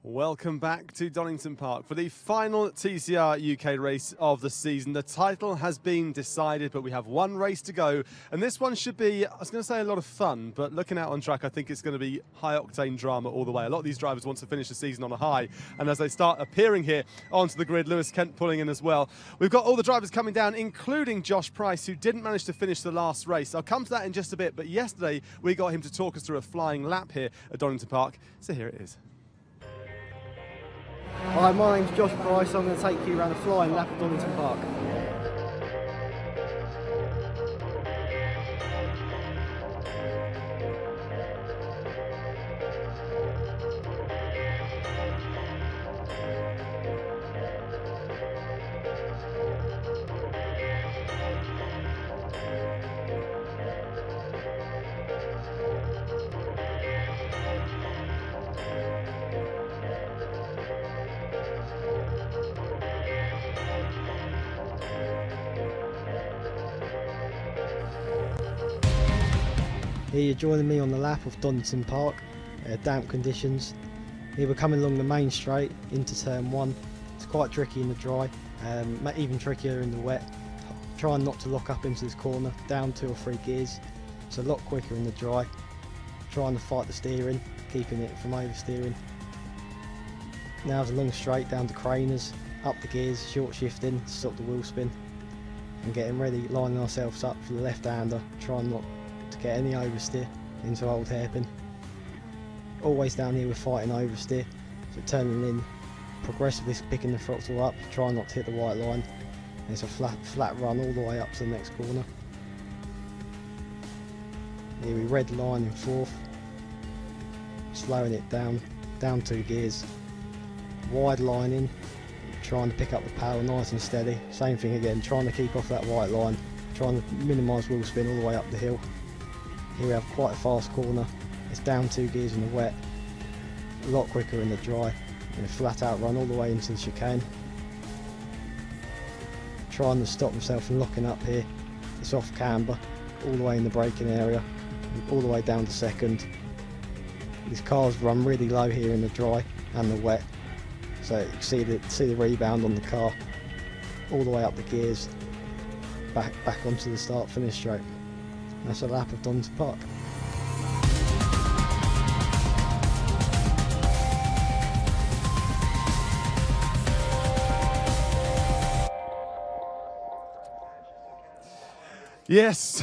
Welcome back to Donington Park for the final TCR UK race of the season. The title has been decided, but we have one race to go. And this one should be, I was going to say a lot of fun, but looking out on track, I think it's going to be high-octane drama all the way. A lot of these drivers want to finish the season on a high. And as they start appearing here onto the grid, Lewis Kent pulling in as well. We've got all the drivers coming down, including Josh Price, who didn't manage to finish the last race. I'll come to that in just a bit, but yesterday we got him to talk us through a flying lap here at Donington Park. So here it is. Hi, my name's Josh Price. I'm going to take you around a flying lap of Donington Park. Here you're joining me on the lap of Donington Park, damp conditions. Here we're coming along the main straight into turn 1. It's quite tricky in the dry, even trickier in the wet. Trying not to lock up into this corner, down 2 or 3 gears. It's a lot quicker in the dry. Trying to fight the steering, keeping it from oversteering. Now it's a long straight down to Craners, up the gears, short shifting to stop the wheel spin. And getting ready, lining ourselves up for the left-hander, trying not to get any oversteer into old hairpin. Always down here we're fighting oversteer, so turning in, progressively picking the throttle up, trying not to hit the white line. And it's a flat run all the way up to the next corner. Here we red line in 4th, slowing it down 2 gears, wide line in, trying to pick up the power nice and steady. Same thing again, trying to keep off that white line, trying to minimise wheel spin all the way up the hill. Here we have quite a fast corner, it's down 2 gears in the wet, a lot quicker in the dry, and a flat out run all the way into the chicane. Trying to stop myself from locking up here, it's off camber, all the way in the braking area, all the way down to 2nd. These cars run really low here in the dry and the wet, so you can see the rebound on the car, all the way up the gears, back onto the start-finish straight. That's a lap of Donington Park. Yes,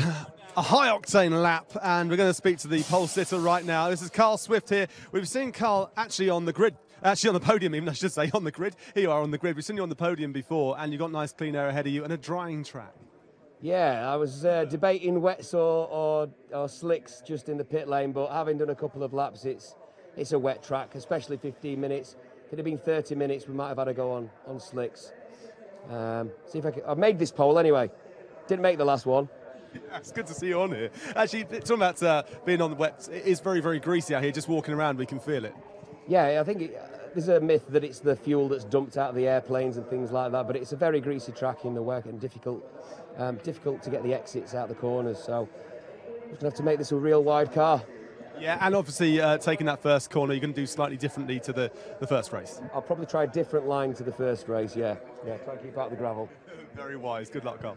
a high-octane lap, and we're going to speak to the pole sitter right now. This is Carl Swift here. We've seen Carl actually on the grid, actually on the podium even, I should say, on the grid. Here you are on the grid. We've seen you on the podium before, and you've got nice clean air ahead of you and a drying track. Yeah, I was debating wets or slicks just in the pit lane, but having done a couple of laps, it's a wet track, especially 15 minutes. Could have been 30 minutes, we might have had a go on slicks. See if I've made this pole anyway. Didn't make the last one. Yeah, it's good to see you on here. Actually, talking about being on the wet, it is very, very greasy out here. Just walking around, we can feel it. Yeah, I think there's a myth that it's the fuel that's dumped out of the airplanes and things like that, but it's a very greasy track in the wet and difficult to get the exits out the corners. So we're going to have to make this a real wide car. Yeah, and obviously taking that first corner, you're going to do slightly differently to the first race. I'll probably try a different line to the first race, yeah. Try and keep out the gravel. Very wise. Good luck, Carl.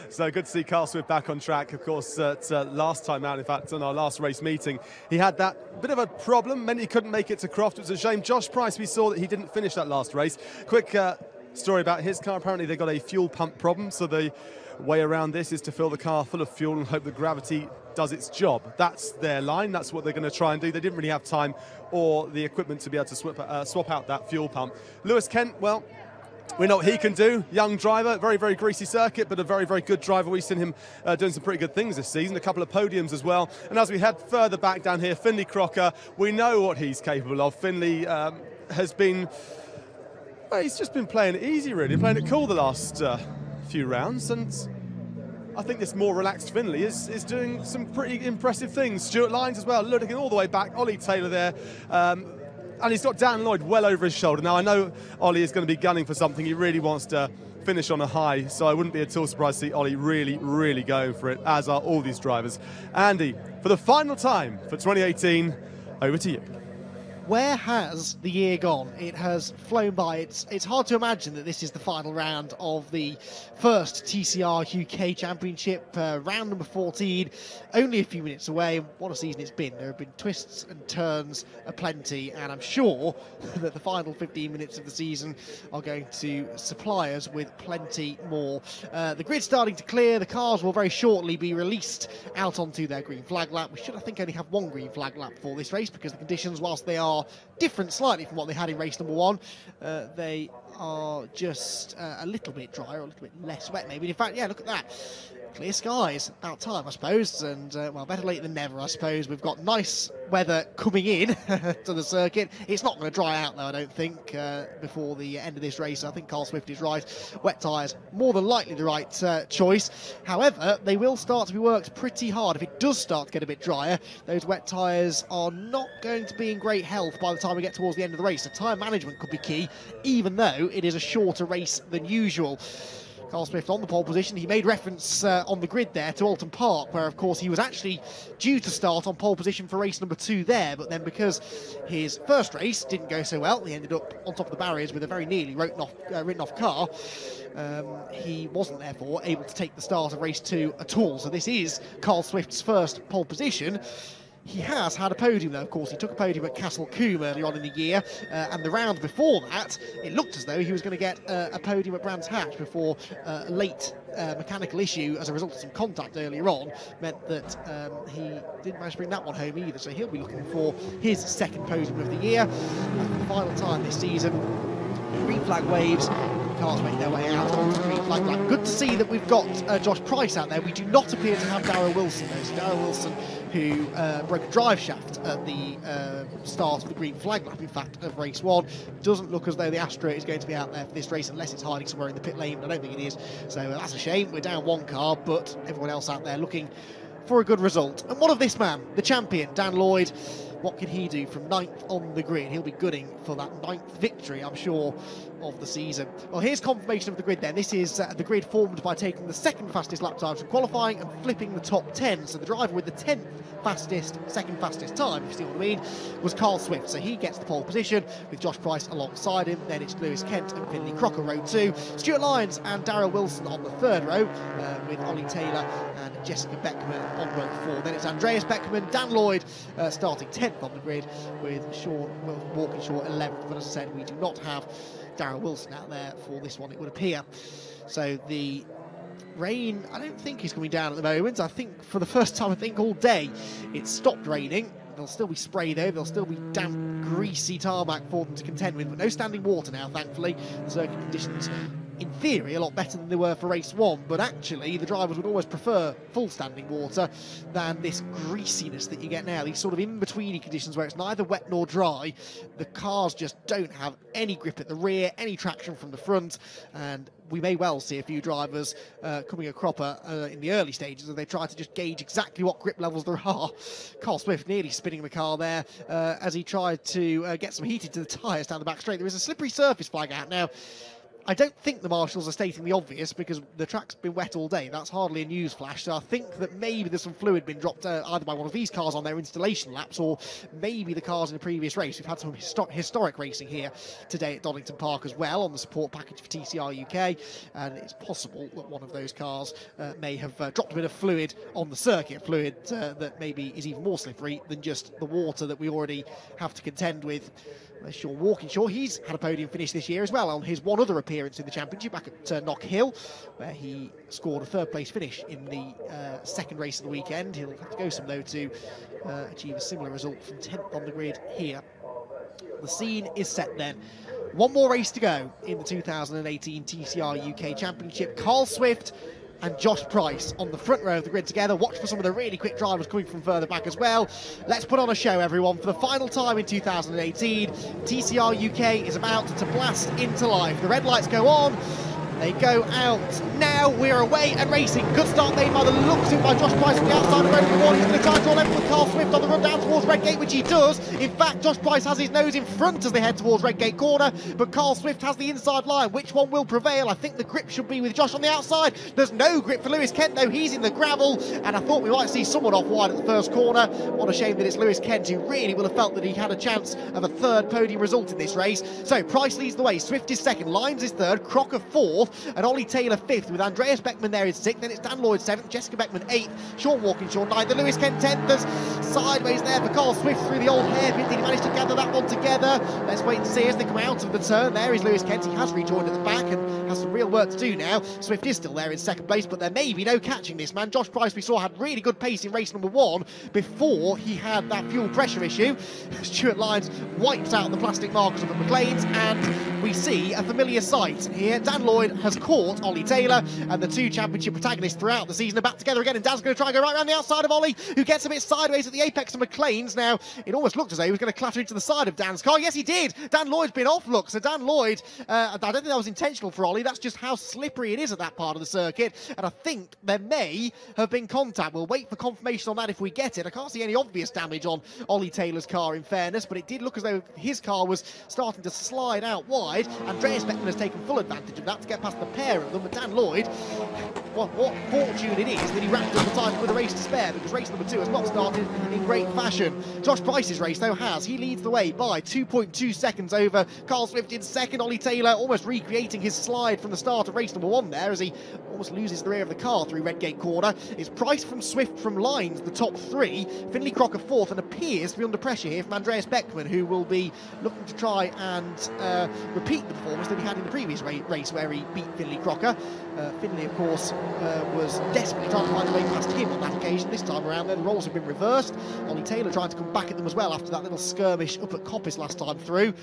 So good to see Carl Swift back on track. Of course, last time out, in fact, on our last race meeting, he had that bit of a problem, meant he couldn't make it to Croft. It was a shame. Josh Price, we saw that he didn't finish that last race. Quick story about his car. Apparently, they got a fuel pump problem, so the way around this is to fill the car full of fuel and hope the gravity does its job. That's their line. That's what they're going to try and do. They didn't really have time or the equipment to be able to swap out that fuel pump. Lewis Kent, well, we know what he can do. Young driver, very, very greasy circuit, but a very, very good driver. We've seen him doing some pretty good things this season, a couple of podiums as well. And as we head further back down here, Finley Crocker, we know what he's capable of. Finley has been, well, he's just been playing it easy, really, playing it cool the last few rounds. And I think this more relaxed Finley is doing some pretty impressive things. Stuart Lyons as well, looking all the way back. Ollie Taylor there. And he's got Dan Lloyd well over his shoulder. Now, I know Ollie is going to be gunning for something. He really wants to finish on a high, so I wouldn't be at all surprised to see Ollie really, really going for it, as are all these drivers. Andy, for the final time for 2018, over to you. Where has the year gone? It has flown by. It's hard to imagine that this is the final round of the first TCR UK Championship, round number 14, only a few minutes away. What a season it's been. There have been twists and turns aplenty, and I'm sure that the final 15 minutes of the season are going to supply us with plenty more. The grid's starting to clear. The cars will very shortly be released out onto their green flag lap. We should, I think, only have one green flag lap for this race, because the conditions, whilst they are different slightly from what they had in race number 1, they are just a little bit drier, a little bit less wet maybe. In fact, yeah, look at that. Clear skies, about time I suppose, and well, better late than never I suppose. We've got nice weather coming in to the circuit. It's not going to dry out though, I don't think, before the end of this race. I think Carl Swift is right. Wet tyres, more than likely the right choice. However, they will start to be worked pretty hard. If it does start to get a bit drier, those wet tyres are not going to be in great health by the time we get towards the end of the race. So tyre management could be key, even though it is a shorter race than usual. Carl Swift on the pole position. He made reference on the grid there to Donington Park, where of course he was actually due to start on pole position for race number 2 there, but then because his first race didn't go so well, he ended up on top of the barriers with a very nearly written off car. He wasn't therefore able to take the start of race 2 at all. So this is Carl Swift's first pole position. He has had a podium though, of course. He took a podium at Castle Combe earlier on in the year, and the round before that, it looked as though he was going to get a podium at Brands Hatch before a late mechanical issue as a result of some contact earlier on meant that he didn't manage to bring that one home either. So he'll be looking for his second podium of the year. And for the final time this season, green flag waves. Cars make their way out onto the green flag lap. Good to see that we've got Josh Price out there. We do not appear to have Darrell Wilson though. So Darrell Wilson, who broke a drive shaft at the start of the green flag lap, in fact, of race 1. Doesn't look as though the Astra is going to be out there for this race unless it's hiding somewhere in the pit lane. I don't think it is. So that's a shame. We're down one car, but everyone else out there looking for a good result. And what of this man, the champion, Dan Lloyd? What can he do from 9th on the grid? He'll be gunning for that 9th victory, I'm sure, of the season. Well, here's confirmation of the grid then. This is the grid formed by taking the second fastest lap times from qualifying and flipping the top 10. So the driver with the 10th fastest, second fastest time, if you see what I mean, was Carl Swift. So he gets the pole position with Josh Price alongside him. Then it's Lewis Kent and Finley Crocker, row 2. Stuart Lyons and Darrell Wilson on the 3rd row, with Ollie Taylor and Jessica Beckman on row 4. Then it's Andreas Beckman, Dan Lloyd starting 10th on the grid, with Sean Walkinshaw 11th. But as I said, we do not have Darrell Wilson out there for this one, it would appear. So the rain, I don't think is coming down at the moment. I think for the first time, I think all day, it's stopped raining. There'll still be spray though, there'll still be damp, greasy tarmac for them to contend with, but no standing water now, thankfully. The circuit conditions, in theory, a lot better than they were for race 1, but actually the drivers would always prefer full standing water than this greasiness that you get now, these sort of in-betweeny conditions where it's neither wet nor dry. The cars just don't have any grip at the rear, any traction from the front, and we may well see a few drivers coming a cropper in the early stages as they try to just gauge exactly what grip levels there are. Carl Swift nearly spinning the car there as he tried to get some heat into the tyres down the back straight. There is a slippery surface flag out now. I don't think the marshals are stating the obvious because the track's been wet all day. That's hardly a news flash. So I think that maybe there's some fluid been dropped either by one of these cars on their installation laps or maybe the cars in a previous race. We've had some historic racing here today at Donington Park as well on the support package for TCR UK, and it's possible that one of those cars may have dropped a bit of fluid on the circuit, fluid that maybe is even more slippery than just the water that we already have to contend with. Sean Walkinshaw, he's had a podium finish this year as well on his one other appearance in the championship back at Knock Hill, where he scored a 3rd place finish in the second race of the weekend. He'll have to go some though to achieve a similar result from 10th on the grid here. The scene is set then. One more race to go in the 2018 TCR UK Championship. Carl Swift and Josh Price on the front row of the grid together. Watch for some of the really quick drivers coming from further back as well. Let's put on a show, everyone. For the final time in 2018, TCR UK is about to blast into life. The red lights go on, They go out now. We're away and racing. Good start made by the looks of it by Josh Price from the outside of road number 1. He's going to try to draw level with Carl Swift on the run down towards Redgate, which he does. In fact, Josh Price has his nose in front as they head towards Redgate corner, but Carl Swift has the inside line. Which one will prevail? I think the grip should be with Josh on the outside. There's no grip for Lewis Kent though. He's in the gravel, and I thought we might see someone off wide at the first corner. What a shame that it's Lewis Kent, who really will have felt that he had a chance of a third podium result in this race. So Price leads the way. Swift is second, Lyons is third, Crocker fourth, and Ollie Taylor fifth, with Andreas Beckman there in sixth. Then it's Dan Lloyd seventh, Jessica Beckman eighth, Sean Walkinshaw ninth, and Lewis Kent 10th. There's sideways there for Carl Swift through the old hairpin. Did he manage to gather that one together? Let's wait and see as they come out of the turn. There is Lewis Kent. He has rejoined at the back and has some real work to do now. Swift is still there in second place, but there may be no catching this man. Josh Price, we saw, had really good pace in race number 1 before he had that fuel pressure issue. Stuart Lyons wipes out the plastic markers of the McLean's, and we see a familiar sight here. Dan Lloyd has caught Ollie Taylor, and the two championship protagonists throughout the season are back together again, and Dan's going to try and go right around the outside of Ollie, who gets a bit sideways at the apex of McLean's. Now, it almost looked as though he was going to clatter into the side of Dan's car. Yes, he did. Dan Lloyd's been off, look. So Dan Lloyd, I don't think that was intentional for Ollie. That's just how slippery it is at that part of the circuit, and I think there may have been contact. We'll wait for confirmation on that if we get it. I can't see any obvious damage on Ollie Taylor's car, in fairness, but it did look as though his car was starting to slide out wide. Andreas Beckman has taken full advantage of that to get past the pair of them, but Dan Lloyd, what fortune it is that he wrapped up the time with a race to spare, because race number 2 has not started in great fashion. Josh Price's race, though, has. He leads the way by 2.2 seconds over Carl Swift in second. Ollie Taylor almost recreating his slide from the start of race number 1 there, as he almost loses the rear of the car through Redgate corner. It's Price from Swift from Lyons, the top 3. Finley Crocker 4th, and appears to be under pressure here from Andreas Beckman, who will be looking to try and repeat the performance that he had in the previous race where he beat Finley Crocker. Finley, of course, was desperately trying to find a way past him on that occasion. This time around, the roles have been reversed. Ollie Taylor trying to come back at them as well after that little skirmish up at Coppice last time through.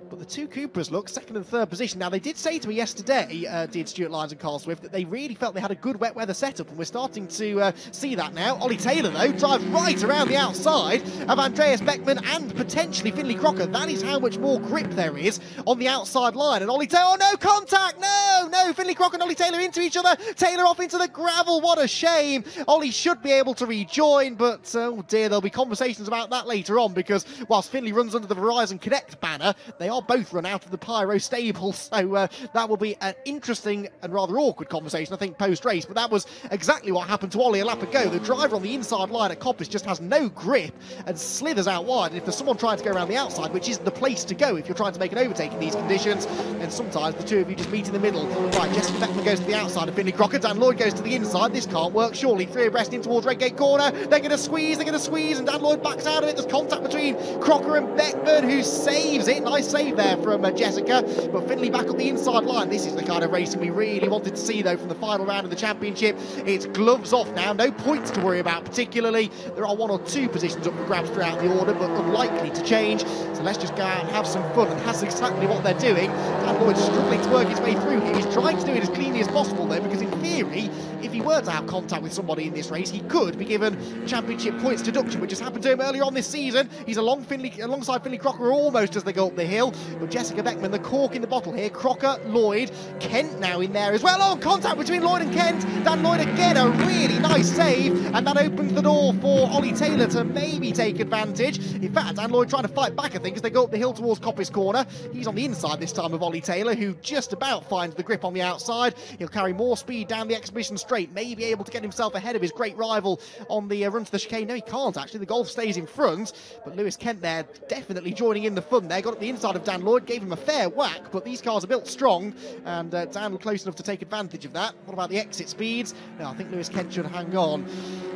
But the two Coopers look second and third position. Now, they did say to me yesterday, did Stuart Lyons and Carl Swift, that they really felt they had a good wet weather setup, and we're starting to see that now. Ollie Taylor, though, drives right around the outside of Andreas Beckman and potentially Finley Crocker. That is how much more grip there is on the outside line. And Ollie Taylor, oh no, contact! No, Finley Crocker and Ollie Taylor into each other. Taylor off into the gravel. What a shame. Ollie should be able to rejoin, but oh dear, there'll be conversations about that later on, because whilst Finley runs under the Verizon Connect banner, they are both run out of the Pyro stable, so that will be an interesting and rather awkward conversation, I think, post-race. But that was exactly what happened to Ollie a lap ago. The driver on the inside line at Coppice just has no grip and slithers out wide, and if there's someone trying to go around the outside, which isn't the place to go if you're trying to make an overtake in these conditions, then sometimes the two of you just meet in the middle. Right, Jessica Beckman goes to the outside of Finley Crocker, Dan Lloyd goes to the inside. This can't work, surely. 3 abreast in towards Redgate corner. They're going to squeeze, and Dan Lloyd backs out of it. There's contact between Crocker and Beckman, who saves it. Nice save there from Jessica, but Finley back up the inside line. This is the kind of racing we really wanted to see, though, from the final round of the championship. It's gloves off now, no points to worry about particularly. There are 1 or 2 positions up for grabs throughout the order, but unlikely to change. So let's just go out and have some fun, and that's exactly what they're doing. Dan Lloyd's struggling to work his way through here. He's trying to do it as cleanly as possible, though, because in theory, if he were to have contact with somebody in this race, he could be given championship points deduction, which has happened to him earlier on this season. He's alongside Finley Crocker almost as they go up the hill, but Jessica Beckman, the cork in the bottle here. Crocker, Lloyd, Kent now in there as well. Oh, contact between Lloyd and Kent. Dan Lloyd again, a really nice save, and that opens the door for Ollie Taylor to maybe take advantage. In fact, Dan Lloyd trying to fight back, I think, as they go up the hill towards Coppice corner. He's on the inside this time of Ollie Taylor, who just about finds the grip on the outside. He'll carry more speed down the exhibition straight, may be able to get himself ahead of his great rival on the run to the chicane. No, he can't actually. The Golf stays in front, but Lewis Kent there definitely joining in the fun there. Got up the inside of Dan Lloyd, gave him a fair whack, but these cars are built strong, and Dan close enough to take advantage of that. What about the exit speeds? No, I think Lewis Kent should hang on.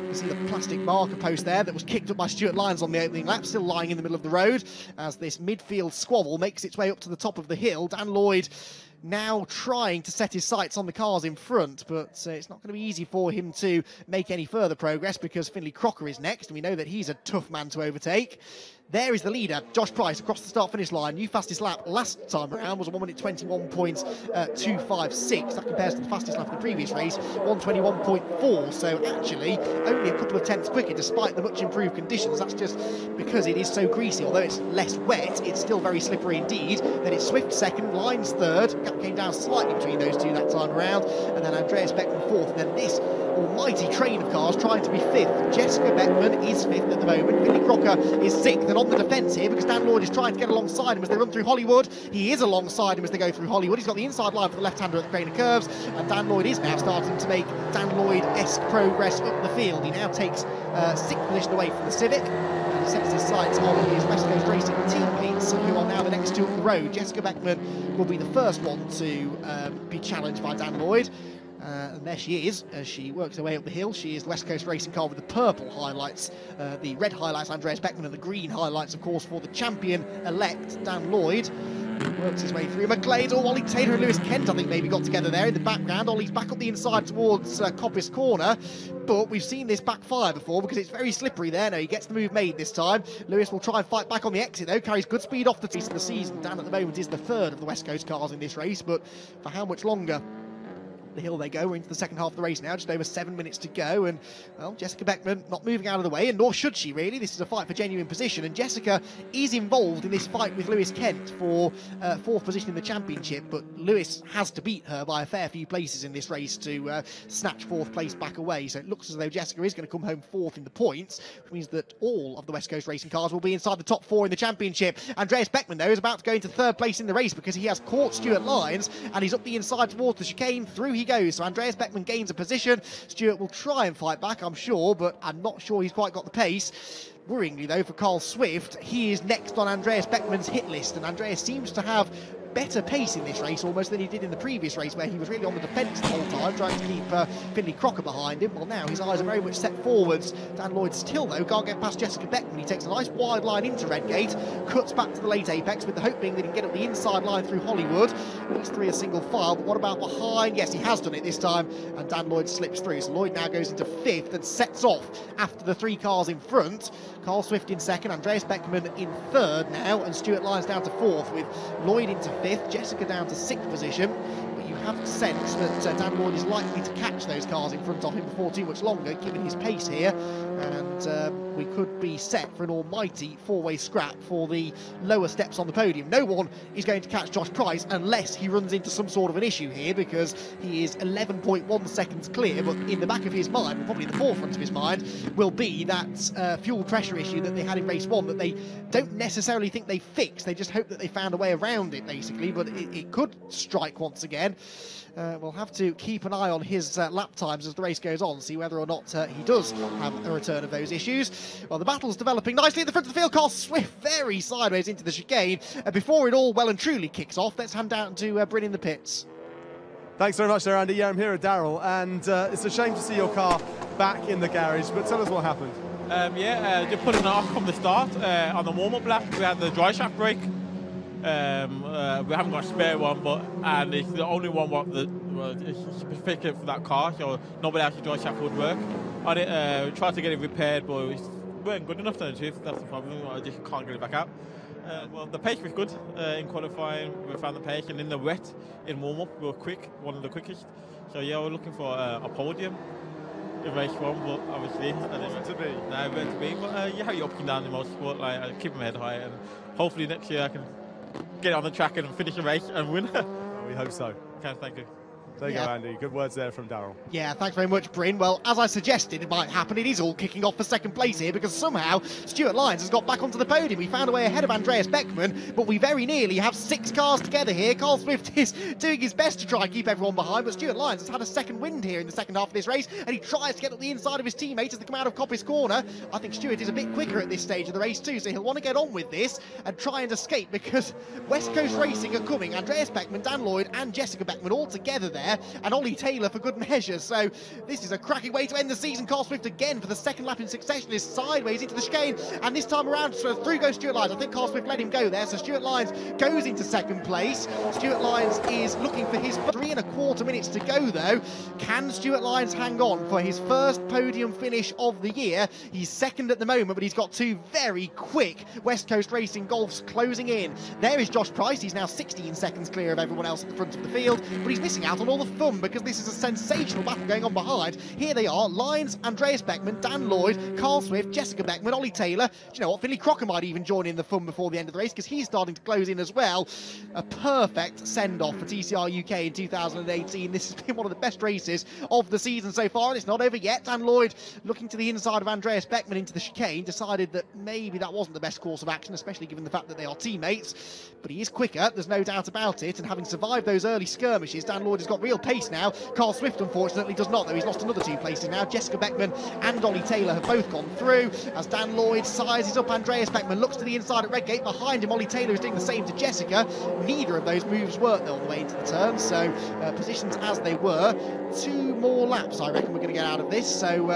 You see the plastic marker post there that was kicked up by Stuart Lyons on the opening lap, still lying in the middle of the road as this midfield squabble makes its way up to the top of the hill. Dan Lloyd now trying to set his sights on the cars in front, but it's not going to be easy for him to make any further progress, because Finley Crocker is next, and we know that he's a tough man to overtake. There is the leader, Josh Price, across the start-finish line. New fastest lap last time around was a 1:21.256. That compares to the fastest lap of the previous race, 1:21.4. So actually, only a couple of tenths quicker, despite the much improved conditions. That's just because it is so greasy. Although it's less wet, it's still very slippery indeed. Then it's Swift second, Lyons third. Gap gap came down slightly between those two that time around, and then Andreas Beckman fourth, and then this almighty train of cars trying to be fifth. Jessica Beckman is fifth at the moment. Billy Crocker is sixth, and on the defence here because Dan Lloyd is trying to get alongside him as they run through Hollywood. He is alongside him as they go through Hollywood. He's got the inside line for the left-hander at the Crane of Curves, and Dan Lloyd is now starting to make Dan Lloyd-esque progress up the field. He now takes sixth position away from the Civic, and he sets his sights on his West Coast Racing teammates, who are now the next two up the road. Jessica Beckman will be the first one to be challenged by Dan Lloyd. And there she is, as she works her way up the hill. She is the West Coast Racing car with the purple highlights. The red highlights Andreas Beckman, and the green highlights, of course, for the champion-elect Dan Lloyd. He works his way through McGlade, or Ollie Taylor and Lewis Kent, I think, maybe got together there in the background. Ollie's back up the inside towards Coppice Corner, but we've seen this backfire before because it's very slippery there. No, he gets the move made this time. Lewis will try and fight back on the exit, though. Carries good speed off the piece of the season. Dan, at the moment, is the third of the West Coast cars in this race, but for how much longer? The hill they go. We're into the second half of the race now, just over 7 minutes to go, and well, Jessica Beckman not moving out of the way, and nor should she really. This is a fight for genuine position, and Jessica is involved in this fight with Lewis Kent for fourth position in the championship, but Lewis has to beat her by a fair few places in this race to snatch fourth place back away. So it looks as though Jessica is going to come home fourth in the points, which means that all of the West Coast Racing cars will be inside the top four in the championship. Andreas Beckman, though, is about to go into third place in the race because he has caught Stuart Lyons, and he's up the inside towards the chicane. Through he goes. So Andreas Beckman gains a position. Stuart will try and fight back, I'm sure, but I'm not sure he's quite got the pace. Worryingly, though, for Carl Swift, he is next on Andreas Beckman's hit list, and Andreas seems to have better pace in this race almost than he did in the previous race, where he was really on the defence the whole time, trying to keep Finley Crocker behind him. Well, now his eyes are very much set forwards. Dan Lloyd still, though, can't get past Jessica Beckman. He takes a nice wide line into Redgate, cuts back to the late apex with the hope being that he can get up the inside line through Hollywood. These three are single file, but what about behind? Yes, he has done it this time, and Dan Lloyd slips through. So Lloyd now goes into fifth and sets off after the three cars in front. Carl Swift in second, Andreas Beckman in third now, and Stuart Lyons down to fourth, with Lloyd into fifth, Jessica down to sixth position. But you have to sense that Dan Lloyd is likely to catch those cars in front of him before too much longer, given his pace here, and we could be set for an almighty four-way scrap for the lower steps on the podium. No one is going to catch Josh Price unless he runs into some sort of an issue here, because he is 11.1 seconds clear, but in the back of his mind, probably in the forefront of his mind, will be that fuel pressure issue that they had in race one that they don't necessarily think they fixed. They just hope that they found a way around it, basically, but it could strike once again. We'll have to keep an eye on his lap times as the race goes on, see whether or not he does have a return of those issues. Well, the battle's developing nicely at the front of the field. Carl Swift very sideways into the chicane. Before it all well and truly kicks off, let's hand down to Bryn in the pits. Thanks very much there, Andy. Yeah, I'm here at Darrell, and it's a shame to see your car back in the garage, but tell us what happened. Just putting it off from the start. On the warm-up lap, we had the dry shaft brake. We haven't got a spare one, and it's the only one it's specific for that car, so nobody else's dry shaft would work. I tried to get it repaired, but it weren't good enough, to the truth. That's the problem. I just can't get it back out. Well, the pace was good in qualifying. We found the pace, and in the wet, in warm-up, we were quick, one of the quickest. So yeah, we're looking for a podium in race one, but obviously it wasn't to be. No, it wasn't to be. But you have your ups and downs in motorsport. I keep my head high, and hopefully next year I can get on the track and finish a race and win. We hope so. Okay, thank you. There you go, Andy. Good words there from Darrell. Yeah, thanks very much, Bryn. Well, as I suggested it might happen, it is all kicking off for second place here, because somehow Stuart Lyons has got back onto the podium. He found a way ahead of Andreas Beckman, but we very nearly have 6 cars together here. Carl Swift is doing his best to try and keep everyone behind, but Stuart Lyons has had a second wind here in the second half of this race, and he tries to get up the inside of his teammates as they come out of Coppice Corner. I think Stuart is a bit quicker at this stage of the race too, so he'll want to get on with this and try and escape, because West Coast Racing are coming. Andreas Beckman, Dan Lloyd and Jessica Beckman all together there, and Ollie Taylor for good measure. So this is a cracking way to end the season. Carl Swift again for the second lap in succession is sideways into the chicane, and this time around through goes Stuart Lyons. I think Carl Swift let him go there, so Stuart Lyons goes into second place. Stuart Lyons is looking for his 3.25 minutes to go though. Can Stuart Lyons hang on for his first podium finish of the year? He's second at the moment, but he's got 2 very quick West Coast Racing Golfs closing in. There is Josh Price. He's now 16 seconds clear of everyone else at the front of the field, but he's missing out on all the fun, because this is a sensational battle going on behind. Here they are, Lyons, Andreas Beckman, Dan Lloyd, Carl Swift, Jessica Beckman, Ollie Taylor. Do you know what? Finley Crocker might even join in the fun before the end of the race, because he's starting to close in as well. A perfect send-off for TCR UK in 2018. This has been one of the best races of the season so far, and it's not over yet. Dan Lloyd, looking to the inside of Andreas Beckman into the chicane, decided that maybe that wasn't the best course of action, especially given the fact that they are teammates. But he is quicker, there's no doubt about it, and having survived those early skirmishes, Dan Lloyd has got real pace now. Carl Swift, unfortunately, does not, though. He's lost another 2 places now. Jessica Beckman and Ollie Taylor have both gone through, as Dan Lloyd sizes up Andreas Beckman, looks to the inside at Redgate. Behind him, Ollie Taylor is doing the same to Jessica. Neither of those moves worked, though, on the way into the turn, so positions as they were. 2 more laps, I reckon, we're going to get out of this, so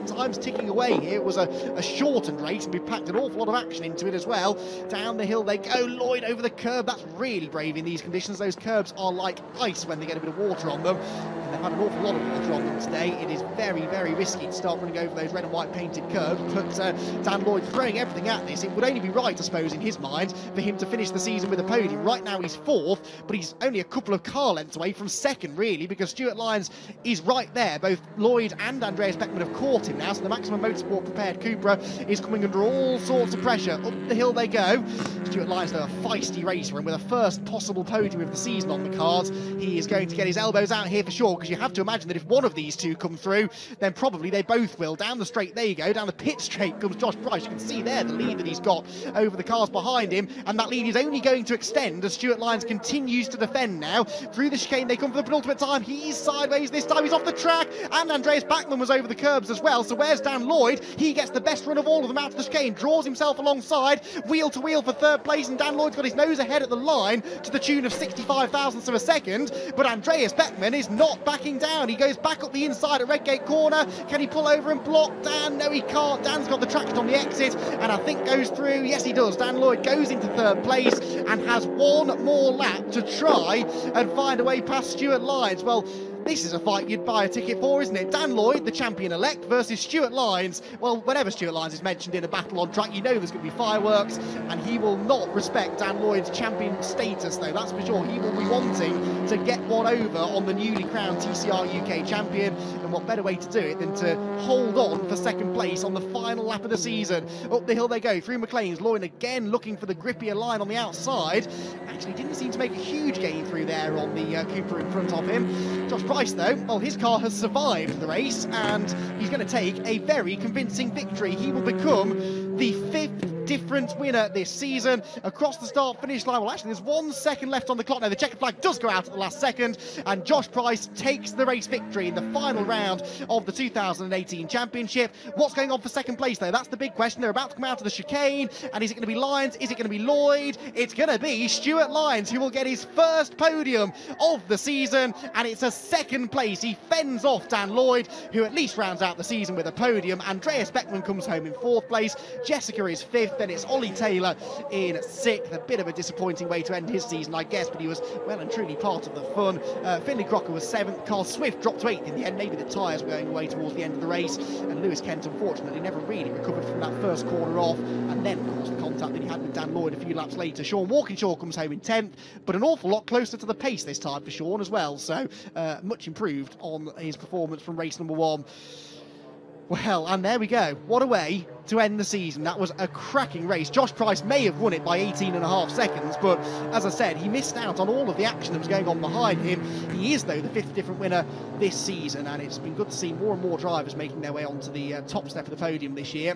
time's ticking away here. It was a shortened race, and we packed an awful lot of action into it as well. Down the hill they go. Lloyd over the curb. That's really brave in these conditions. Those curbs are like ice when they get a bit of water on them, and they've had an awful lot of water on them today. It is very, very risky to start running over those red and white painted curbs, but Dan Lloyd throwing everything at this. It would only be right, I suppose, in his mind, for him to finish the season with a podium. Right now he's 4th, but he's only a couple of car lengths away from 2nd, really, because Stuart Lyons is right there. Both Lloyd and Andreas Beckman have caught him now, so the Maximum Motorsport prepared Cupra is coming under all sorts of pressure. Up the hill they go. Stuart Lyons, though, a feisty racer, and with a first possible podium of the season on the cards, he is going to get his elbows out here for sure, because you have to imagine that if one of these two come through, then probably they both will. Down the straight, there you go, down the pit straight comes Josh Price. You can see there the lead that he's got over the cars behind him, and that lead is only going to extend as Stuart Lyons continues to defend now. Through the chicane they come for the penultimate time. He's sideways this time, he's off the track, and Andreas Beckman was over the curbs as well. So where's Dan Lloyd? He gets the best run of all of them out to the chicane, draws himself alongside, wheel to wheel for 3rd place, and Dan Lloyd's got his nose ahead at the line to the tune of 65 thousandths of a second. But Andreas Beckman is not backing down. He goes back up the inside at Redgate corner. Can he pull over and block Dan? No, he can't. Dan's got the traction on the exit, and I think goes through. Yes, he does. Dan Lloyd goes into 3rd place and has 1 more lap to try and find a way past Stuart Lyons. Well, this is a fight you'd buy a ticket for, isn't it? Dan Lloyd, the champion-elect, versus Stuart Lyons. Well, whenever Stuart Lyons is mentioned in a battle on track, you know there's going to be fireworks, and he will not respect Dan Lloyd's champion status, though, that's for sure. He will be wanting to get one over on the newly crowned TCR UK champion, and what better way to do it than to hold on for 2nd place on the final lap of the season. Up the hill they go, through McLean's. Lloyd again looking for the grippier line on the outside. Actually didn't seem to make a huge gain through there on the Cooper in front of him. Josh Price, though, well, his car has survived the race, and he's going to take a very convincing victory. He will become the 5th different winner this season across the start-finish line. Well, actually, there's 1 second left on the clock now. The checkered flag does go out at the last second, and Josh Price takes the race victory in the final round of the 2018 championship. What's going on for 2nd place, though? That's the big question. They're about to come out of the chicane, and is it going to be Lyons? Is it going to be Lloyd? It's going to be Stuart Lyons, who will get his 1st podium of the season, and it's a 2nd place. He fends off Dan Lloyd, who at least rounds out the season with a podium. Andreas Beckman comes home in 4th place. Jessica is 5th. Then it's Ollie Taylor in 6th. A bit of a disappointing way to end his season, I guess, but he was well and truly part of the fun. Finley Crocker was 7th. Carl Swift dropped to 8th in the end. Maybe the tyres were going away towards the end of the race, and Lewis Kent, unfortunately, never really recovered from that first corner off, and then, of course, the contact that he had with Dan Lloyd a few laps later. Sean Walkinshaw comes home in 10th, but an awful lot closer to the pace this time for Sean as well, so much improved on his performance from race number 1. Well, and there we go. What a way to end the season. That was a cracking race. Josh Price may have won it by 18.5 seconds, but as I said, he missed out on all of the action that was going on behind him. He is, though, the 5th different winner this season, and it's been good to see more and more drivers making their way onto the top step of the podium this year.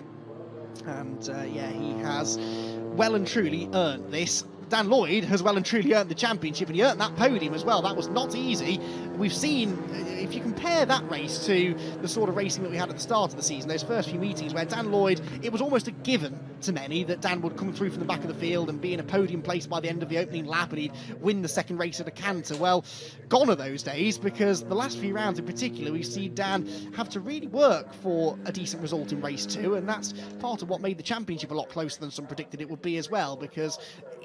And, yeah, he has well and truly earned this. Dan Lloyd has well and truly earned the championship, and he earned that podium as well. That was not easy. We've seen, if you compare that race to the sort of racing that we had at the start of the season, those first few meetings where Dan Lloyd, it was almost a given to many that Dan would come through from the back of the field and be in a podium place by the end of the opening lap, and he'd win the 2nd race at a canter. Well, gone are those days, because the last few rounds in particular, we see Dan have to really work for a decent result in race 2, and that's part of what made the championship a lot closer than some predicted it would be as well, because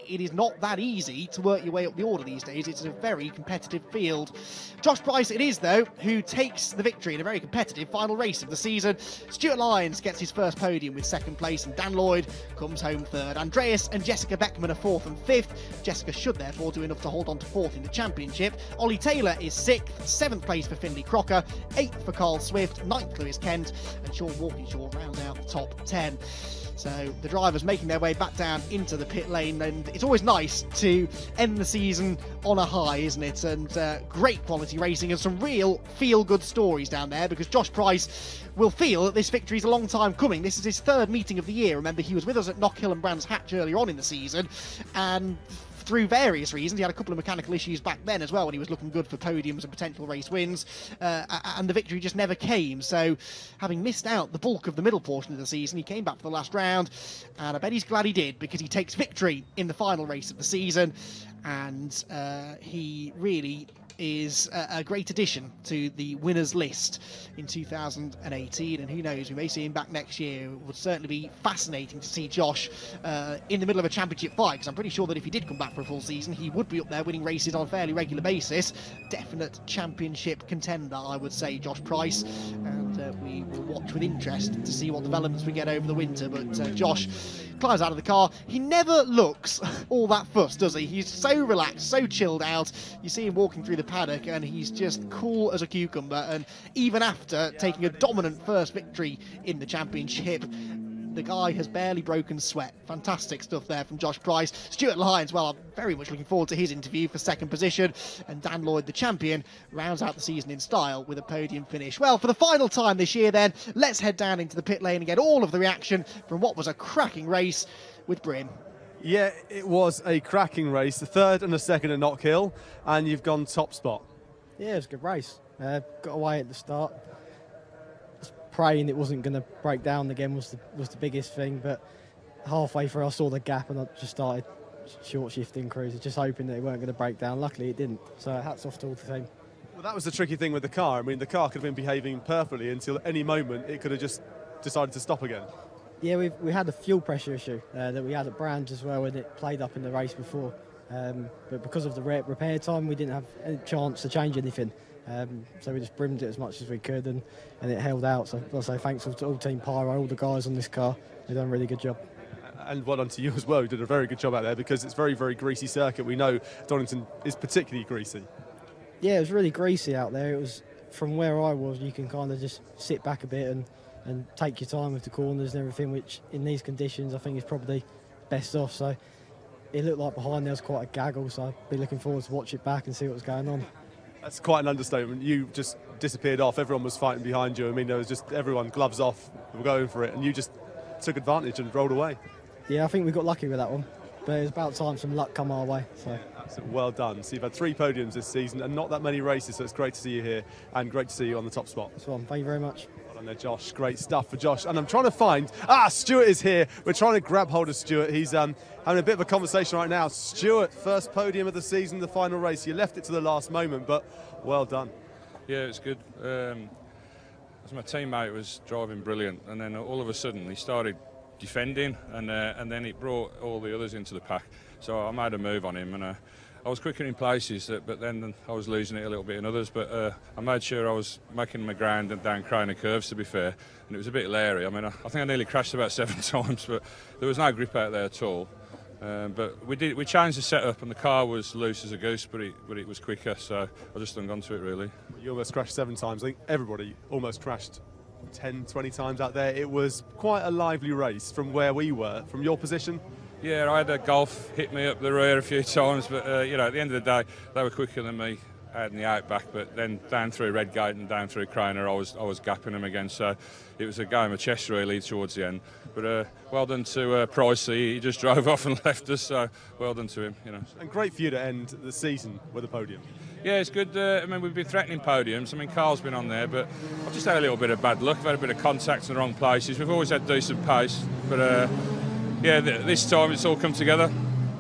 it is not that easy to work your way up the order these days. It's a very competitive field. Josh Price it is, though, who takes the victory in a very competitive final race of the season. Stuart Lyons gets his first podium with 2nd place, and Dan Lloyd comes home 3rd. Andreas and Jessica Beckman are 4th and 5th. Jessica should therefore do enough to hold on to 4th in the championship. Ollie Taylor is 6th, 7th place for Finley Crocker, 8th for Carl Swift, 9th Lewis Kent, and Sean Walkinshaw rounds out the top 10. So the drivers making their way back down into the pit lane, and it's always nice to end the season on a high, isn't it? And great quality racing and some real feel-good stories down there, because Josh Price will feel that this victory is a long time coming. This is his 3rd meeting of the year. Remember, he was with us at Knockhill and Brands Hatch earlier on in the season, and through various reasons, he had a couple of mechanical issues back then as well when he was looking good for podiums and potential race wins, and the victory just never came. So having missed out the bulk of the middle portion of the season, he came back for the last round, and I bet he's glad he did, because he takes victory in the final race of the season, and he really is a great addition to the winners list in 2018, and who knows, we may see him back next year. It would certainly be fascinating to see Josh in the middle of a championship fight, because I'm pretty sure that if he did come back for a full season, he would be up there winning races on a fairly regular basis. Definite championship contender, I would say, Josh Price, and we will watch with interest to see what developments we get over the winter. But Josh climbs out of the car. He never looks all that fussed, does he? He's so relaxed, so chilled out. You see him walking through the paddock, and he's just cool as a cucumber. And even after taking a dominant first victory in the championship, the guy has barely broken sweat. Fantastic stuff there from Josh Price. Stuart Lyons, well, I'm very much looking forward to his interview for 2nd position. And Dan Lloyd, the champion, rounds out the season in style with a podium finish. Well, for the final time this year then, let's head down into the pit lane and get all of the reaction from what was a cracking race with Brim. Yeah, it was a cracking race. The 3rd and the 2nd at Knockhill, and you've gone top spot. Yeah, it was a good race. Got away at the start. Praying it wasn't going to break down again was the biggest thing, but halfway through I saw the gap and I just started short shifting cruises, just hoping that it weren't going to break down. Luckily it didn't, so hats off to all the team. Well, that was the tricky thing with the car. I mean, the car could have been behaving perfectly until at any moment it could have just decided to stop again. Yeah, we had a fuel pressure issue that we had at Brands as well, and it played up in the race before, but because of the repair time we didn't have any chance to change anything. So we just brimmed it as much as we could, and it held out. So I'll say thanks to all Team Pyro, all the guys on this car. They've done a really good job. And well done to you as well. You did a very good job out there, because it's very, very greasy circuit. We know Donington is particularly greasy. Yeah, it was really greasy out there. It was, from where I was, you can kind of just sit back a bit and take your time with the corners and everything, which in these conditions I think is probably best off. So it looked like behind there was quite a gaggle, so I'd be looking forward to watch it back and see what was going on. That's quite an understatement. You just disappeared off. Everyone was fighting behind you. I mean, there was just everyone gloves off, were going for it, and you just took advantage and rolled away. Yeah, I think we got lucky with that one, but it was about time some luck come our way. So well done. So you've had 3 podiums this season and not that many races, so it's great to see you here and great to see you on the top spot. That's one. Thank you very much. Well done there, Josh. Great stuff for Josh. And I'm trying to find... Stuart is here. We're trying to grab hold of Stuart. He's having a bit of a conversation right now. Stuart, first podium of the season, the final race. You left it to the last moment, but well done. Yeah, it's good. As my teammate was driving brilliant, and then all of a sudden he started defending, and then it brought all the others into the pack. So I made a move on him, and I was quicker in places, but then I was losing it a little bit in others. But I made sure I was making my ground and down Craner curves, to be fair, and it was a bit leery. I mean, I think I nearly crashed about 7 times, but there was no grip out there at all. But we changed the setup, and the car was loose as a goose, but it was quicker, so I just hung on to it, really. You almost crashed 7 times. I think everybody almost crashed 10, 20 times out there. It was quite a lively race from where we were, from your position. Yeah, I had a Golf hit me up the rear a few times, but at the end of the day, they were quicker than me out in the outback. But then down through Redgate and down through Craner, I was gapping them again. So it was a game of chess really towards the end. But well done to Price. He just drove off and left us. So well done to him. And great for you to end the season with a podium. Yeah, it's good. I mean, we've been threatening podiums. I mean, Carl's been on there, but I've just had a little bit of bad luck. I've had a bit of contact in the wrong places. We've always had decent pace, but yeah, this time it's all come together.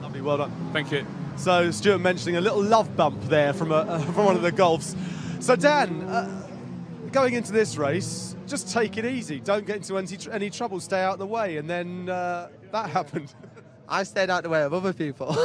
Lovely, well done. Thank you. So Stuart mentioning a little love bump there from one of the Golfs. So Dan, going into this race, just take it easy. Don't get into any trouble. Stay out of the way. And then that happened. I stayed out the way of other people.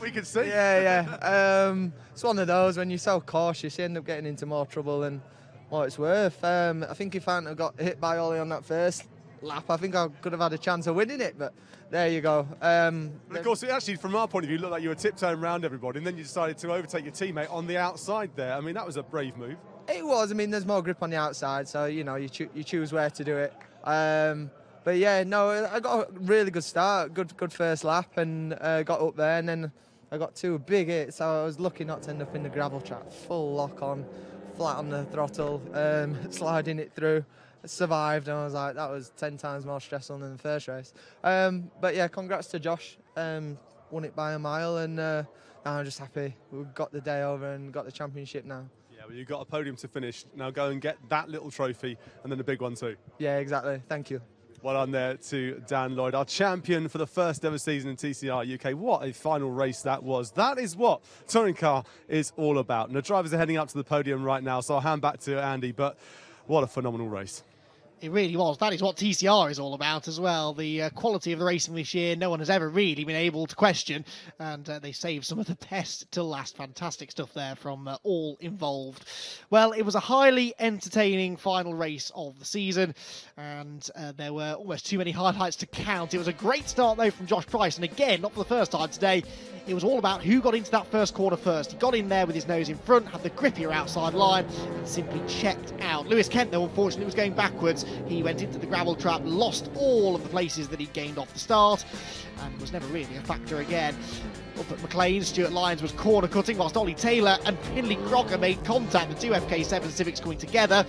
We can see. Yeah. It's one of those, when you're so cautious, you end up getting into more trouble than what it's worth. I think if I hadn't have got hit by Ollie on that first lap, I think I could have had a chance of winning it, but there you go. But of course, it actually, from our point of view, looked like you were tiptoeing around everybody, and then you decided to overtake your teammate on the outside there. I mean, that was a brave move. It was. I mean, there's more grip on the outside, so, you know, you choose where to do it. But yeah, no, I got a really good start, good first lap, and got up there, and then I got 2 big hits, so I was lucky not to end up in the gravel trap. Full lock on, flat on the throttle, sliding it through. I survived, and I was like, that was 10 times more stressful than the first race. But yeah, congrats to Josh. Won it by a mile, and now I'm just happy we've got the day over and got the championship now. Yeah, well, you've got a podium to finish. Now go and get that little trophy, and then the big one too. Yeah, exactly. Thank you. Well done there to Dan Lloyd, our champion for the first ever season in TCR UK. What a final race that was. That is what touring car is all about. And the drivers are heading up to the podium right now, so I'll hand back to Andy, but what a phenomenal race. It really was. That is what TCR is all about as well. The quality of the racing this year, no one has ever really been able to question. And they saved some of the best to last. Fantastic stuff there from all involved. Well, it was a highly entertaining final race of the season. And there were almost too many highlights to count. It was a great start, though, from Josh Price. And again, not for the first time today, it was all about who got into that first corner first. He got in there with his nose in front, had the grippier outside line, and simply checked out. Lewis Kent, though, unfortunately, was going backwards. He went into the gravel trap, lost all of the places that he'd gained off the start, and was never really a factor again. Up at McLean, Stuart Lyons was corner cutting, whilst Ollie Taylor and Finley Crocker made contact. The two FK7 Civics coming together.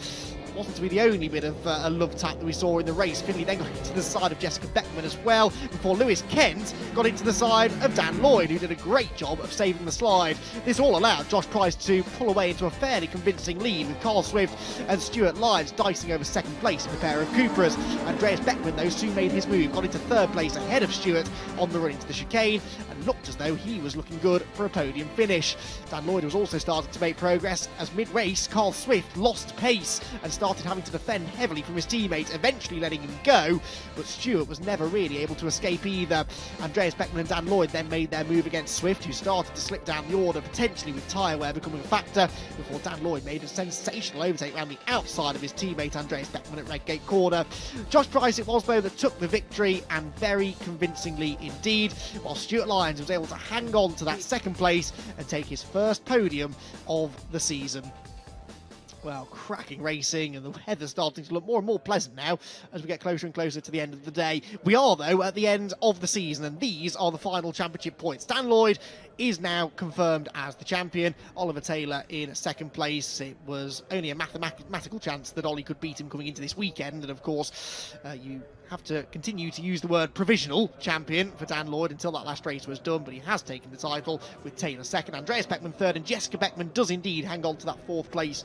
Wasn't to be the only bit of a love tap that we saw in the race. Finley then got into the side of Jessica Beckman as well, before Lewis Kent got into the side of Dan Lloyd, who did a great job of saving the slide. This all allowed Josh Price to pull away into a fairly convincing lead, with Carl Swift and Stuart Lyons dicing over second place in a pair of Cupras. Andreas Beckman, though, soon made his move, got into third place ahead of Stuart on the run into the chicane, and looked as though he was looking good for a podium finish. Dan Lloyd was also starting to make progress, as mid-race Carl Swift lost pace and started having to defend heavily from his teammates, eventually letting him go, but Stuart was never really able to escape either. Andreas Beckman and Dan Lloyd then made their move against Swift, who started to slip down the order, potentially with tyre wear becoming a factor, before Dan Lloyd made a sensational overtake around the outside of his teammate Andreas Beckman at Redgate Corner. Josh Price it was, though, that took the victory, and very convincingly indeed, while Stuart Lyons was able to hang on to that second place and take his first podium of the season. Well, cracking racing, and the weather's starting to look more and more pleasant now as we get closer and closer to the end of the day. We are, though, at the end of the season, and these are the final championship points. Dan Lloyd is now confirmed as the champion. Oliver Taylor in second place. It was only a mathematical chance that Ollie could beat him coming into this weekend, and of course, you have to continue to use the word provisional champion for Dan Lloyd until that last race was done, but he has taken the title, with Taylor second, Andreas Beckman third, and Jessica Beckman does indeed hang on to that fourth place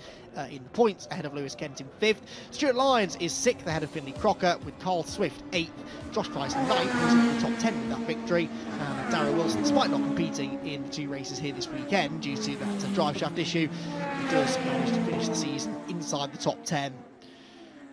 in the points, ahead of Lewis Kent in fifth. Stuart Lyons is sixth, ahead of Finley Crocker, with Carl Swift eighth. Josh Price ninth, who's in the top 10 with that victory, and Darryl Wilson, despite not competing in the two races here this weekend due to that drive shaft issue, he does manage to finish the season inside the top 10.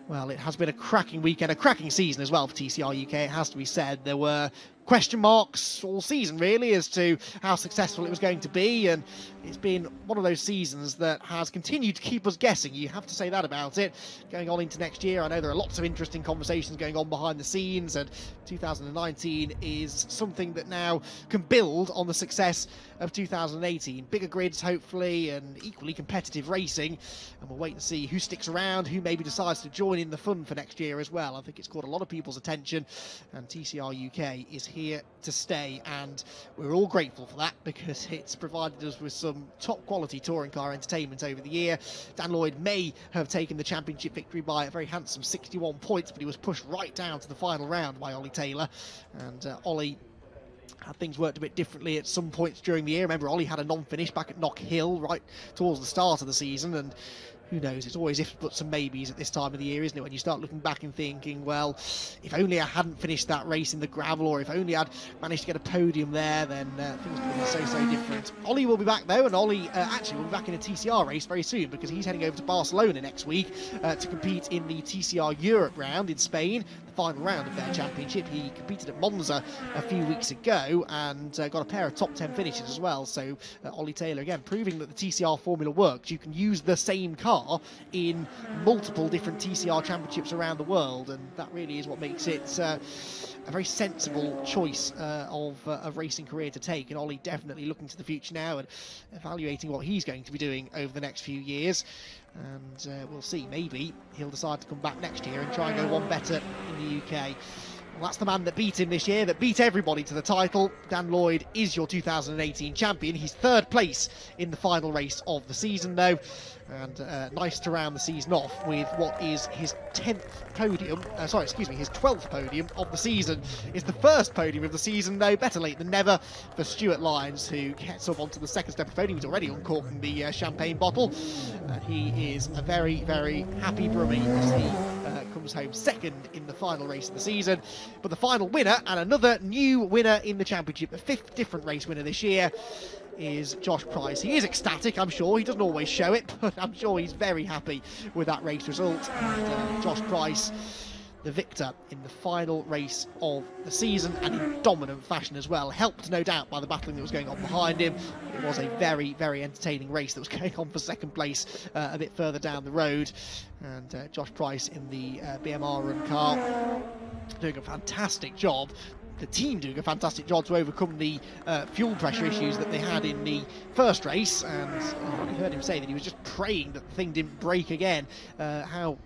Well, it has been a cracking weekend, a cracking season as well for TCR UK, it has to be said. There were question marks all season, really, as to how successful it was going to be, and it's been one of those seasons that has continued to keep us guessing. You have to say that about it. Going on into next year, I know there are lots of interesting conversations going on behind the scenes, and 2019 is something that now can build on the success of 2018. Bigger grids, hopefully, and equally competitive racing, and we'll wait and see who sticks around, who maybe decides to join in the fun for next year as well. I think it's caught a lot of people's attention, and TCR UK is here to stay, and we're all grateful for that, because it's provided us with some top quality touring car entertainment over the year. Dan Lloyd may have taken the championship victory by a very handsome 61 points, but he was pushed right down to the final round by Ollie Taylor, and Ollie had things worked a bit differently at some points during the year. Remember, Ollie had a non-finish back at Knock Hill right towards the start of the season, and who knows, it's always ifs, buts and maybes at this time of the year, isn't it, when you start looking back and thinking, well, if only I hadn't finished that race in the gravel, or if only I'd managed to get a podium there, then things would be so different. Ollie will be back, though, and Ollie actually will be back in a TCR race very soon, because he's heading over to Barcelona next week to compete in the TCR Europe round in Spain. The final round of their championship. He competed at Monza a few weeks ago and got a pair of top 10 finishes as well. So Ollie Taylor, again, proving that the TCR formula works. You can use the same car in multiple different TCR championships around the world, and that really is what makes it a very sensible choice of racing career to take. And Ollie definitely looking to the future now and evaluating what he's going to be doing over the next few years. And we'll see, maybe he'll decide to come back next year and try and go one better in the UK. Well, that's the man that beat him this year, that beat everybody to the title. Dan Lloyd is your 2018 champion. He's third place in the final race of the season, though. And nice to round the season off with what is his 10th podium, his 12th podium of the season. It's the first podium of the season, though, better late than never for Stuart Lyons, who gets up onto the second step of the podium. He's already uncorking the champagne bottle. He is a very, very happy Brummie as he comes home second in the final race of the season. But the final winner, and another new winner in the championship, the 5th different race winner this year, is Josh Price. He is ecstatic, I'm sure. He doesn't always show it, but I'm sure he's very happy with that race result. And Josh Price, the victor in the final race of the season, and in dominant fashion as well, helped no doubt by the battling that was going on behind him. It was a very, very entertaining race that was going on for second place a bit further down the road. And Josh Price in the BMR run car doing a fantastic job. The team doing a fantastic job to overcome the fuel pressure issues that they had in the first race, and you heard him say that he was just praying that the thing didn't break again. How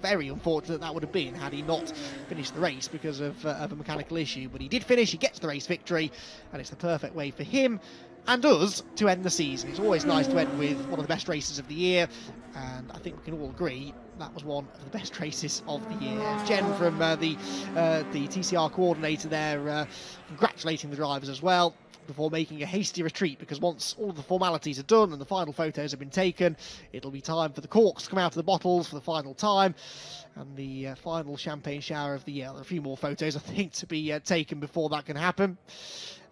very unfortunate that would have been had he not finished the race because of a mechanical issue. But he did finish, he gets the race victory, and it's the perfect way for him and us to end the season. It's always nice to end with one of the best races of the year, and I think we can all agree that was one of the best races of the year. Jen from the TCR coordinator there congratulating the drivers as well before making a hasty retreat, because once all of the formalities are done and the final photos have been taken, it'll be time for the corks to come out of the bottles for the final time and the final champagne shower of the year. There are a few more photos, I think, to be taken before that can happen.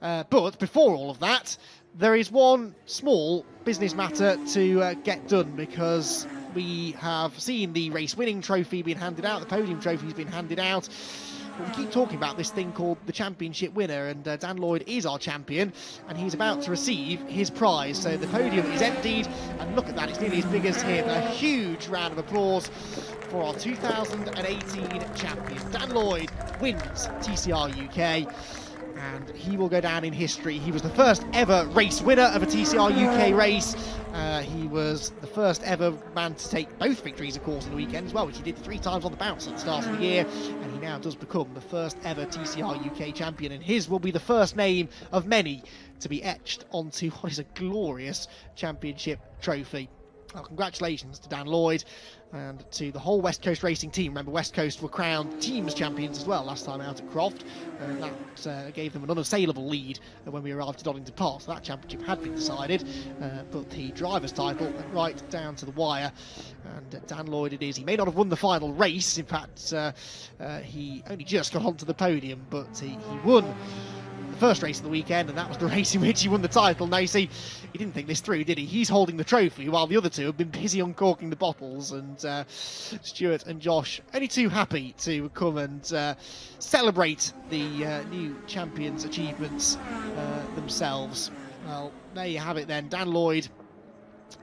But before all of that, there is one small business matter to get done, because we have seen the race winning trophy being handed out, the podium trophy has been handed out. But we keep talking about this thing called the championship winner, and Dan Lloyd is our champion, and he's about to receive his prize. So the podium is emptied, and look at that, it's nearly as big as him. A huge round of applause for our 2018 champion. Dan Lloyd wins TCR UK, and he will go down in history. He was the first ever race winner of a TCR UK race. He was the first ever man to take both victories, of course, on the weekend as well, which he did 3 times on the bounce at the start of the year. And he now does become the first ever TCR UK champion, and his will be the first name of many to be etched onto what is a glorious championship trophy. Well, congratulations to Dan Lloyd and to the whole West Coast racing team. Remember, West Coast were crowned teams champions as well last time out at Croft, and that gave them an unassailable lead when we arrived at Donington Park. So that championship had been decided, but the driver's title went right down to the wire, and Dan Lloyd it is. He may not have won the final race, in fact he only just got onto the podium, but he won the first race of the weekend, and that was the race in which he won the title. Now, you see, he didn't think this through, did he? He's holding the trophy while the other two have been busy uncorking the bottles, and Stuart and Josh only too happy to come and celebrate the new champions' achievements themselves. Well, there you have it then. Dan Lloyd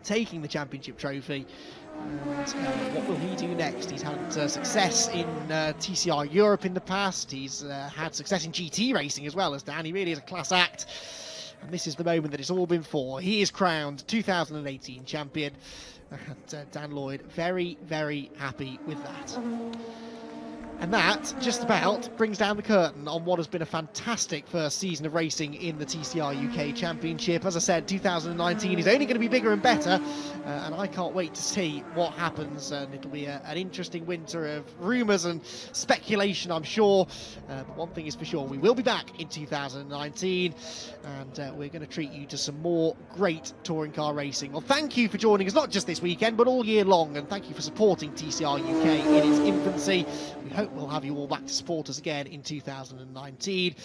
taking the championship trophy. And what will he do next? He's had success in TCR Europe in the past. He's had success in GT racing as well as Dan. He really is a class act. And this is the moment that it's all been for. He is crowned 2018 champion. And Dan Lloyd very, very happy with that. And that just about brings down the curtain on what has been a fantastic first season of racing in the TCR UK Championship. As I said, 2019 is only going to be bigger and better, and I can't wait to see what happens. And it'll be an interesting winter of rumours and speculation, I'm sure. But one thing is for sure, we will be back in 2019, and we're going to treat you to some more great touring car racing. Well, thank you for joining us, not just this weekend, but all year long, and thank you for supporting TCR UK in its infancy. We hope we'll have you all back to support us again in 2019.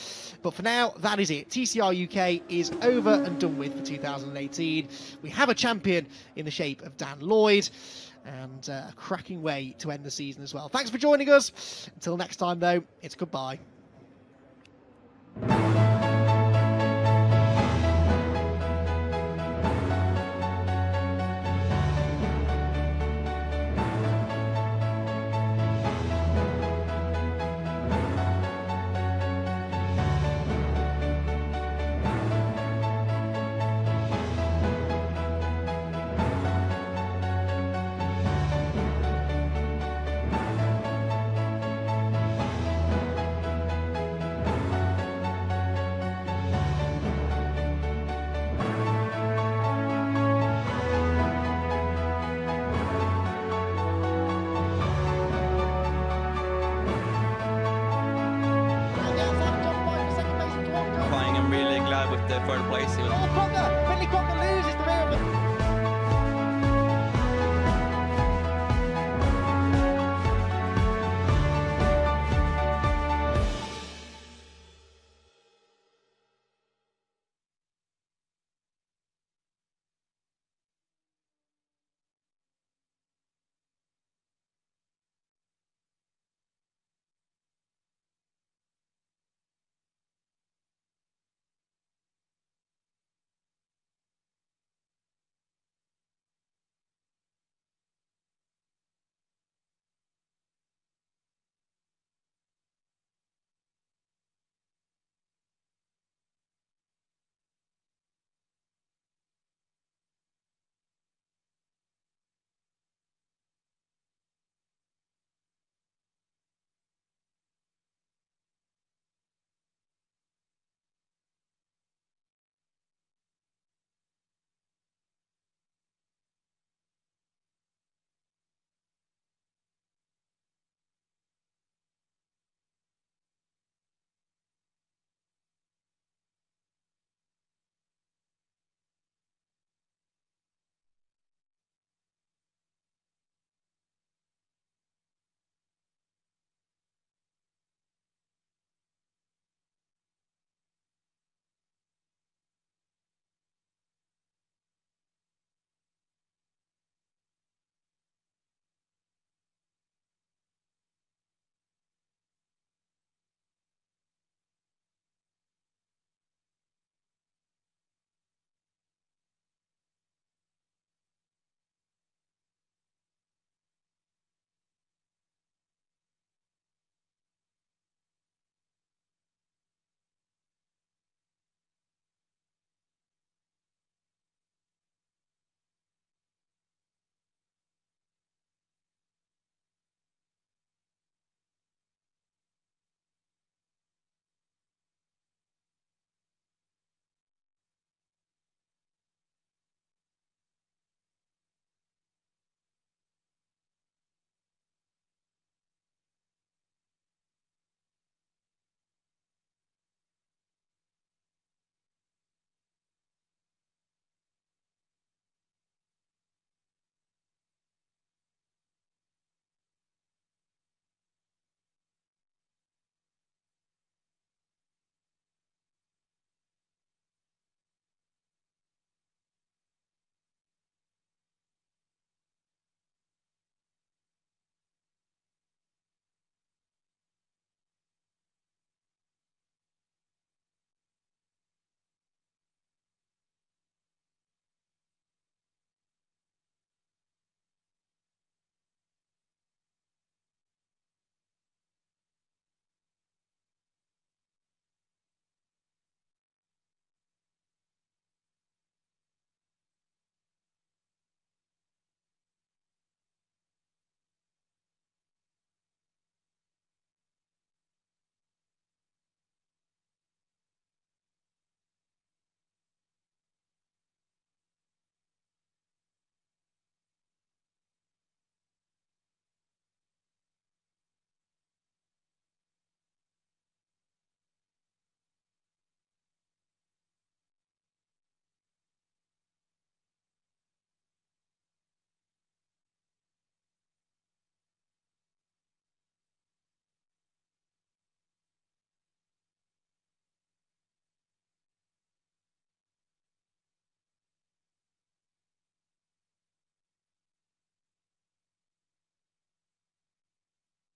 But for now, that is it. TCR UK is over and done with for 2018. We have a champion in the shape of Dan Lloyd. and a cracking way to end the season as well. Thanks for joining us. Until next time, though, it's goodbye. I'm really glad with the third place. Crocker loses the rear.